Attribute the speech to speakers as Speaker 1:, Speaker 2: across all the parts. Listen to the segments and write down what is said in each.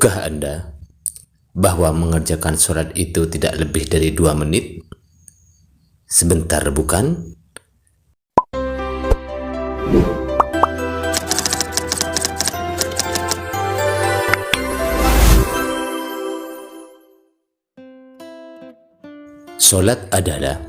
Speaker 1: Tahukah Anda bahwa mengerjakan sholat itu tidak lebih dari 2 menit? Sebentar, bukan? Sholat adalah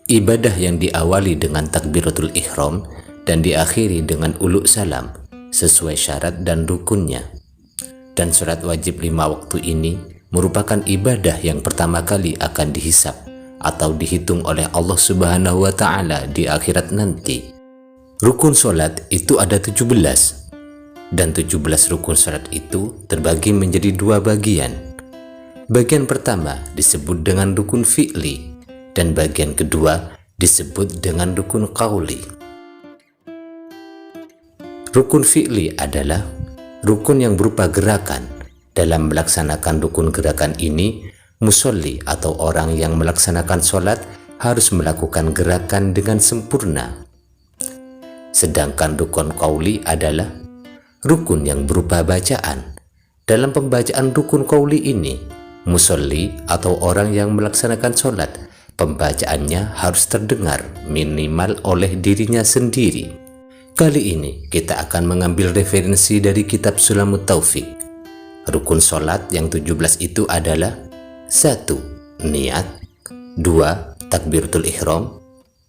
Speaker 1: ibadah yang diawali dengan takbiratul ihram dan diakhiri dengan uluk salam sesuai syarat dan rukunnya. Dan sholat wajib 5 waktu ini merupakan ibadah yang pertama kali akan dihisab atau dihitung oleh Allah Subhanahu wa Ta'ala di akhirat nanti. Rukun sholat itu ada 17, dan 17 rukun sholat itu terbagi menjadi 2 bagian. Bagian pertama disebut dengan rukun fi'li, dan bagian kedua disebut dengan rukun qauli. Rukun fi'li adalah rukun yang berupa gerakan. Dalam melaksanakan rukun gerakan ini, musolli atau orang yang melaksanakan sholat harus melakukan gerakan dengan sempurna. Sedangkan rukun qauli adalah rukun yang berupa bacaan. Dalam pembacaan rukun qauli ini, musolli atau orang yang melaksanakan sholat, pembacaannya harus terdengar minimal oleh dirinya sendiri. Kali ini kita akan mengambil referensi dari kitab Sulamut Taufik. Rukun sholat yang 17 itu adalah 1. Niat, 2. Takbiratul ihram,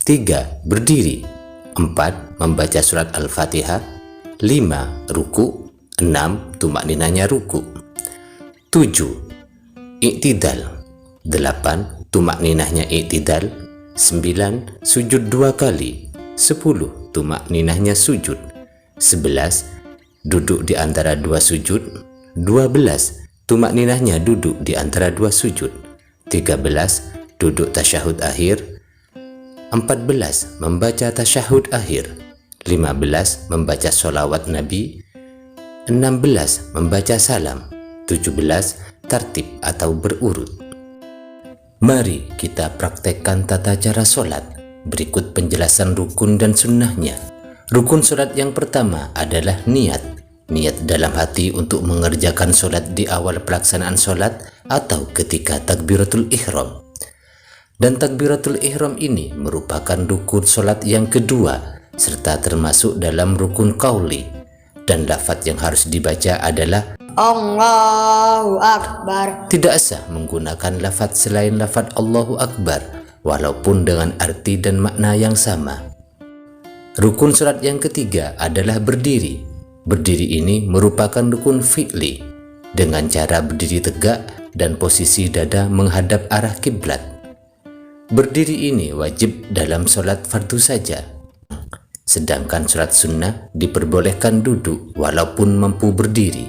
Speaker 1: 3. Berdiri, 4. Membaca surat Al-Fatihah, 5. Ruku, 6. Tumakninahnya ruku, 7. Iktidal, 8. Tumakninahnya iktidal, 9. Sujud 2 kali, 10. Tumakninahnya sujud, 11. Duduk di antara 2 sujud, 12. Tumakninahnya duduk di antara 2 sujud, 13. Duduk tasyahud akhir, 14. Membaca tasyahud akhir, 15. Membaca sholawat Nabi, 16. Membaca salam, 17. Tartib atau berurut. Mari kita praktekkan tata cara sholat. Berikut penjelasan rukun dan sunnahnya. Rukun sholat yang pertama adalah niat. Niat dalam hati untuk mengerjakan sholat di awal pelaksanaan sholat atau ketika takbiratul ihram. Dan takbiratul ihram ini merupakan rukun sholat yang kedua serta termasuk dalam rukun qauli. Dan lafaz yang harus dibaca adalah Allahu Akbar. Tidak sah menggunakan lafaz selain lafaz Allahu Akbar, walaupun dengan arti dan makna yang sama. Rukun sholat yang ketiga adalah berdiri. Berdiri ini merupakan rukun fi'li dengan cara berdiri tegak dan posisi dada menghadap arah kiblat. Berdiri ini wajib dalam sholat fardu saja. Sedangkan sholat sunnah diperbolehkan duduk walaupun mampu berdiri.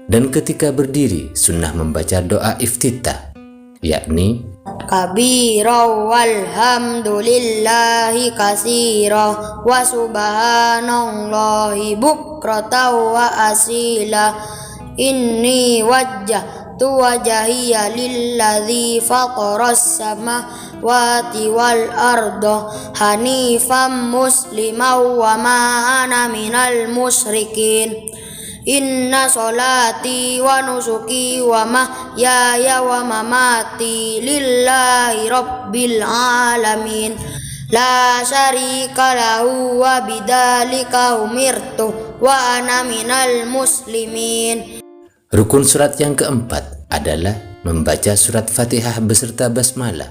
Speaker 1: Dan ketika berdiri, sunnah membaca doa iftitah, yakni kabira walhamdulillahi kasira wa subhanallahi bukrata wa asila inni wajjahtu wajhiya lilladzi faqaras samawati wal arda hanifan musliman wa ma ana minal musyrikin. Inna sholati wa nusuki wa mahyaya wa mamati lillahi rabbil alamin la syarika lahu wa bidzalika umirtu wa ana minal muslimin. Rukun surat yang keempat adalah membaca surat Fatihah beserta basmalah.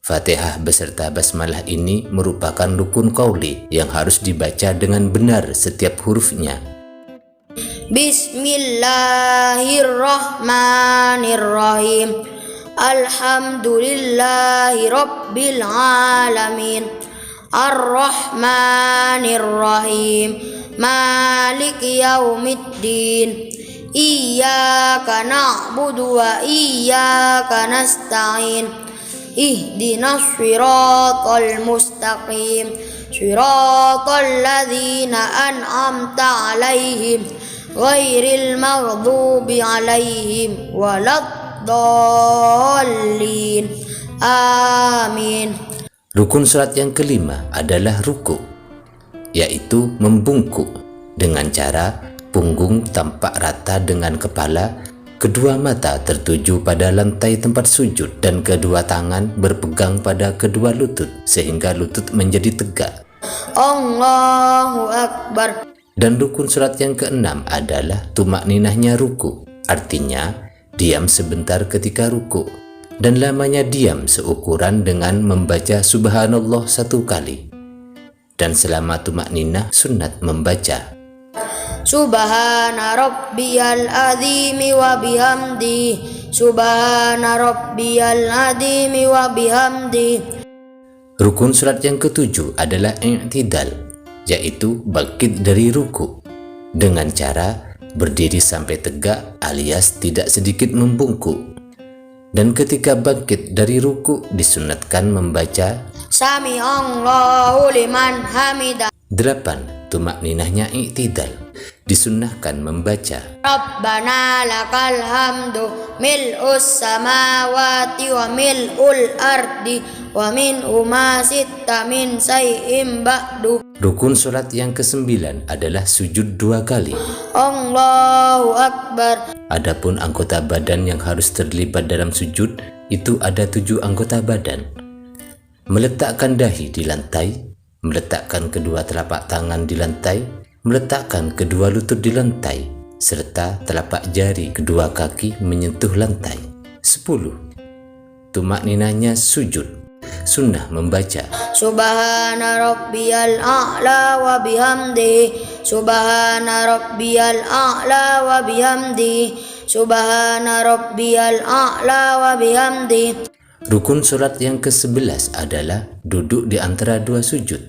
Speaker 1: Fatihah beserta basmalah ini merupakan rukun qauli yang harus dibaca dengan benar setiap hurufnya. Bismillahirrahmanirrahim. Alhamdulillahi rabbil alamin. Ar-Rahmanirrahim. Maliki yaumiddin. Iyyaka na'budu wa iyyaka nasta'in. Ihdinas siratal mustaqim. Siratal ladzina an'amta 'alaihim ghairil maghdubi 'alaihim waladdallin. Amin. Rukun salat yang kelima adalah ruku, yaitu membungkuk dengan cara punggung tampak rata dengan kepala, kedua mata tertuju pada lantai tempat sujud dan kedua tangan berpegang pada kedua lutut sehingga lutut menjadi tegak.
Speaker 2: Allahu Akbar.
Speaker 1: Dan rukun salat yang keenam adalah tumakninahnya ruku, artinya diam sebentar ketika ruku, dan lamanya diam seukuran dengan membaca subhanallah 1 kali. Dan selama tumakninah sunat membaca
Speaker 2: Subhana rabbiyal azimi wa bihamdi. Subhana rabbiyal azimi wa bihamdi.
Speaker 1: Rukun salat yang ketujuh adalah i'tidal, yaitu bangkit dari ruku dengan cara berdiri sampai tegak alias tidak sedikit membungkuk. Dan ketika bangkit dari ruku disunatkan membaca
Speaker 2: Sami Allahu liman hamidah.
Speaker 1: 8. Tumakninahnya i'tidal, disunnahkan membaca
Speaker 2: Rabbana lakal hamdu mil'us samawati wa mil'ul ardi wa min sitta min say'im ba'du.
Speaker 1: Rukun salat yang ke-9 adalah sujud 2 kali.
Speaker 2: Allahu Akbar.
Speaker 1: Adapun anggota badan yang harus terlibat dalam sujud itu ada 7 anggota badan. Meletakkan dahi di lantai, meletakkan kedua telapak tangan di lantai, meletakkan kedua lutut di lantai, serta telapak jari kedua kaki menyentuh lantai. 10. Tumakninahnya sujud, sunnah membaca
Speaker 2: Subhana rabbiyal a'la wa bihamdi. Subhana rabbiyal a'la wa bihamdi. Subhana rabbiyal a'la wa bihamdi.
Speaker 1: Rukun salat yang ke-11 adalah duduk di antara 2 sujud.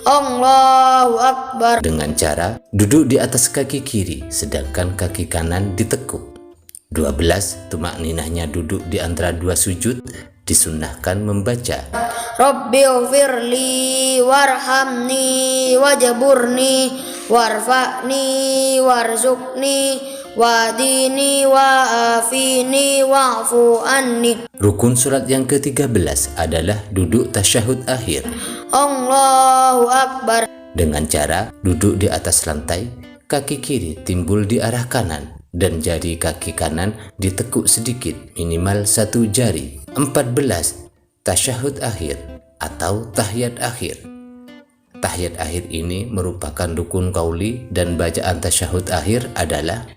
Speaker 2: Allahu Akbar.
Speaker 1: Dengan cara duduk di atas kaki kiri sedangkan kaki kanan ditekuk. 12. Tumakninahnya duduk di antara 2 sujud, disunnahkan membaca
Speaker 2: Rabbi ufirli warhamni wajaburni warfa'ni warzukni wadini wa'afini wa'fu anni.
Speaker 1: Rukun salat yang ke-13 adalah duduk tasyahud akhir.
Speaker 2: Allahu Akbar.
Speaker 1: Dengan cara duduk di atas lantai, kaki kiri timbul di arah kanan dan jari kaki kanan ditekuk sedikit minimal 1 jari. 14. Tasyahud akhir atau tahiyat akhir. Tahiyat akhir ini merupakan rukun qauli dan bacaan tasyahud akhir adalah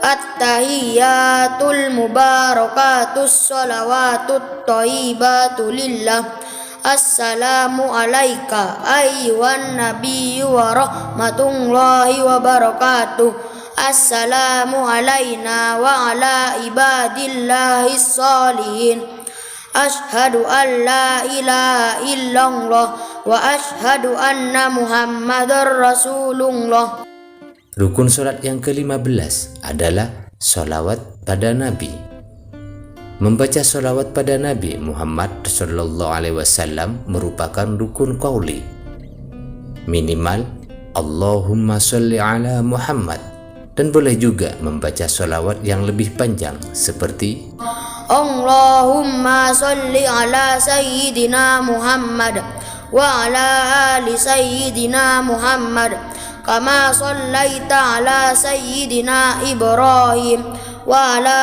Speaker 2: At-tahiyyatul mubarakatus salawatut thayyibatu lillah. Assalamu alaika ayyuhan nabiyyu wa rahmatullahi wa barakatuh. Assalamu alaina wa ala ibadillahi sholihin. Ashhadu an la ilaha illallah wa ashhadu anna muhammadar rasulullah.
Speaker 1: Rukun salat yang ke-15 adalah sholawat pada Nabi. Membaca sholawat pada Nabi Muhammad SAW merupakan rukun qauli. Minimal Allahumma sholli ala Muhammad, dan boleh juga membaca sholawat yang lebih panjang seperti
Speaker 2: Allahumma sholli ala sayyidina Muhammad wa ala ali sayyidina Muhammad kama shallaita ala sayyidina Ibrahim wa ala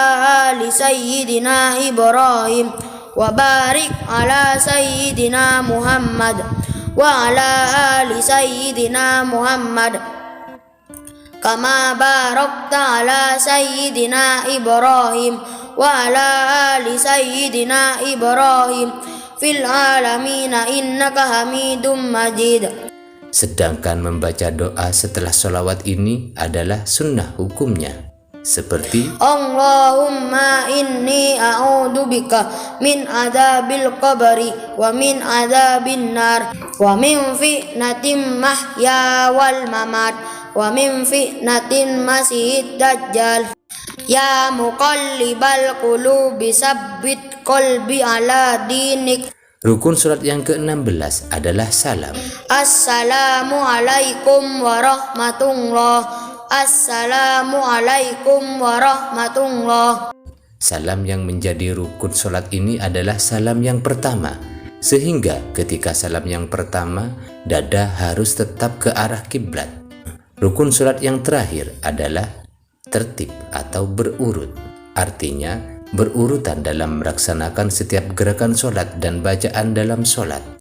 Speaker 2: ali sayyidina Ibrahim wa barik ala sayyidina Muhammad wa ala ali sayyidina Muhammad kama barakta ala sayyidina Ibrahim wa ala ali sayyidina Ibrahim fil alamina innaka hamidum majid.
Speaker 1: Sedangkan membaca doa setelah sholawat ini adalah sunnah hukumnya, seperti
Speaker 2: Allahumma inni a'udzubika min adzabil qabri wa min adzabin nar wa min fitnatim mahya wal mamat wa min fitnatin masihid dajjal. Ya muqallibal qulubi sabbit qalbi ala dinik.
Speaker 1: Rukun salat yang ke-16 adalah salam.
Speaker 2: Assalamu alaikum warahmatullah. Assalamu alaikum warahmatullah.
Speaker 1: Salam yang menjadi rukun salat ini adalah salam yang pertama, sehingga ketika salam yang pertama, dada harus tetap ke arah kiblat. Rukun sholat yang terakhir adalah tertib atau berurut, artinya berurutan dalam melaksanakan setiap gerakan sholat dan bacaan dalam sholat.